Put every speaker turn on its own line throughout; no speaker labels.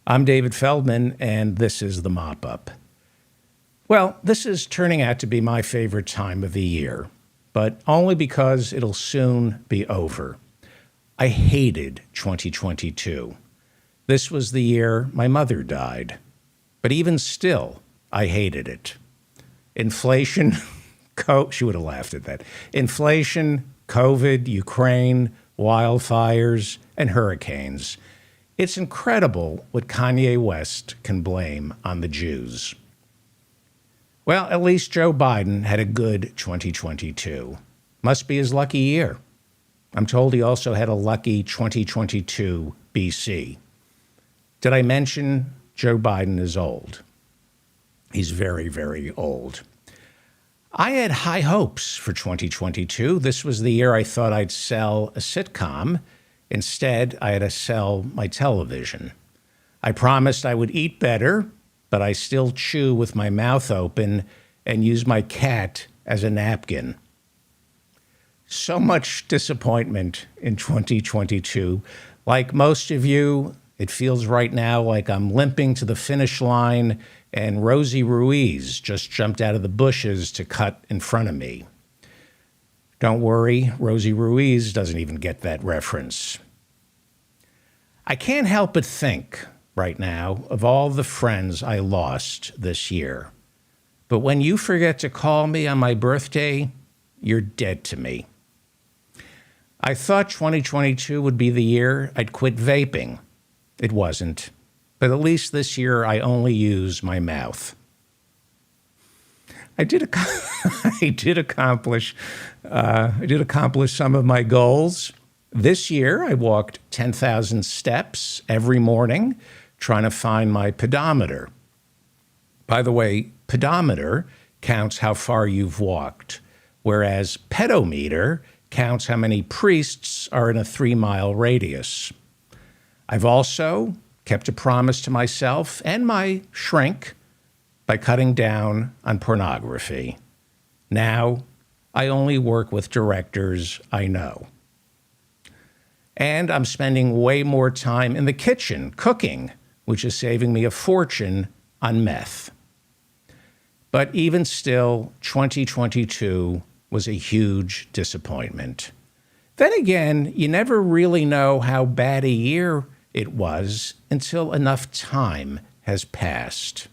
I'm David Feldman, and this is the Mop Up. Well, this is turning out to be my favorite time of the year, but only because it'll soon be over. I hated 2022. This was the year my mother died. But even still, I hated it. Inflation, she would have laughed at that. Inflation, COVID, Ukraine, wildfires, and hurricanes. It's incredible what Kanye West can blame on the Jews. Well, at least Joe Biden had a good 2022. Must be his lucky year. I'm told he also had a lucky 2022 BC. Did I mention Joe Biden is old? He's very, very old. I had high hopes for 2022. This was the year I thought I'd sell a sitcom. Instead, I had to sell my television. I promised I would eat better, but I still chew with my mouth open and use my cat as a napkin. So much disappointment in 2022. Like most of you, it feels right now like I'm limping to the finish line and Rosie Ruiz just jumped out of the bushes to cut in front of me. Don't worry, Rosie Ruiz doesn't even get that reference. I can't help but think right now of all the friends I lost this year. But when you forget to call me on my birthday, you're dead to me. I thought 2022 would be the year I'd quit vaping. It wasn't. But at least this year I only use my mouth. I did accomplish some of my goals. This year, I walked 10,000 steps every morning, trying to find my pedometer. By the way, pedometer counts how far you've walked, whereas pedometer counts how many priests are in a 3-mile radius. I've also kept a promise to myself and my shrink by cutting down on pornography. Now, I only work with directors I know. And I'm spending way more time in the kitchen cooking, which is saving me a fortune on meth. But even still, 2022 was a huge disappointment. Then again, you never really know how bad a year it was until enough time has passed.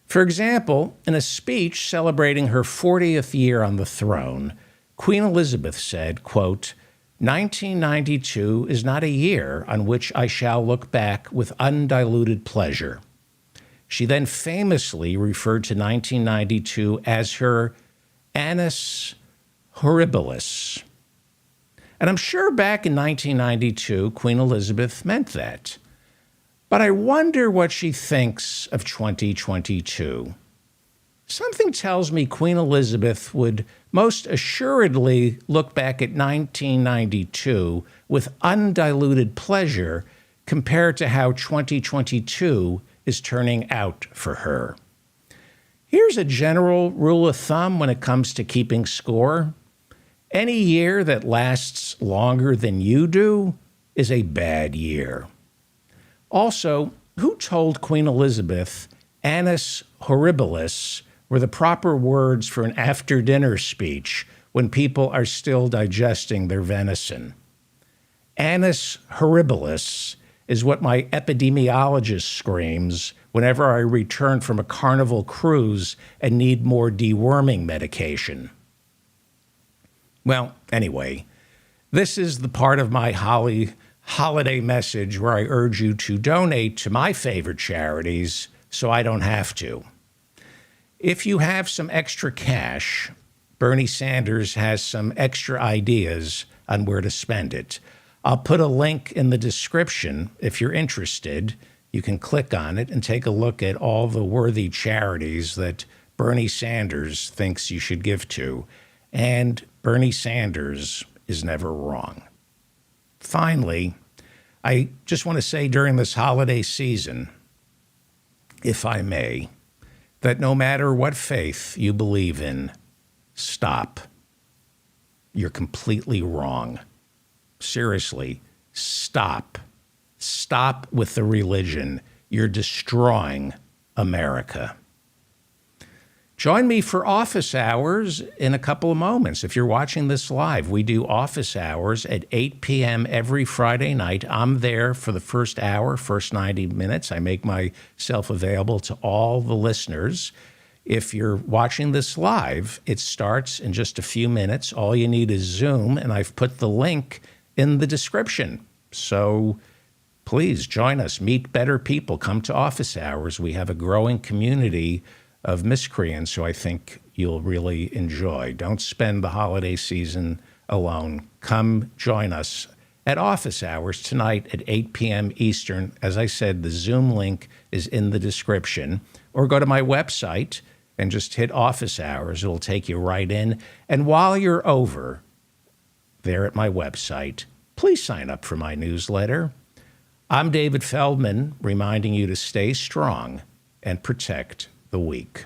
For example, in a speech celebrating her 40th year on the throne, Queen Elizabeth said, quote, 1992 is not a year on which I shall look back with undiluted pleasure. She then famously referred to 1992 as her annus horribilis. And I'm sure back in 1992, Queen Elizabeth meant that. But I wonder what she thinks of 2022. Something tells me Queen Elizabeth would most assuredly look back at 1992 with undiluted pleasure compared to how 2022 is turning out for her. Here's a general rule of thumb when it comes to keeping score. Any year that lasts longer than you do is a bad year. Also, who told Queen Elizabeth annus horribilis were the proper words for an after-dinner speech when people are still digesting their venison? Annus horribilis is what my epidemiologist screams whenever I return from a Carnival cruise and need more deworming medication. Well, anyway, this is the part of my holiday message where I urge you to donate to my favorite charities so I don't have to. If you have some extra cash, Bernie Sanders has some extra ideas on where to spend it. I'll put a link in the description if you're interested. You can click on it and take a look at all the worthy charities that Bernie Sanders thinks you should give to. And Bernie Sanders is never wrong. Finally, I just want to say during this holiday season, if I may, that no matter what faith you believe in, stop. You're completely wrong. Seriously, stop. Stop with the religion. you're destroying America. Join me for office hours in a couple of moments. If you're watching this live, we do office hours at 8 p.m. every Friday night. I'm there for the first hour, first 90 minutes. I make myself available to all the listeners. If you're watching this live, it starts in just a few minutes. All you need is Zoom, and I've put the link in the description. So please join us. Meet better people. Come to office hours. We have a growing community of miscreants who I think you'll really enjoy. Don't spend the holiday season alone. Come join us at office hours tonight at 8 p.m. Eastern. As I said, the Zoom link is in the description. Or go to my website and just hit office hours. It'll take you right in. And while you're over there at my website, please sign up for my newsletter. I'm David Feldman, reminding you to stay strong and protect the weak.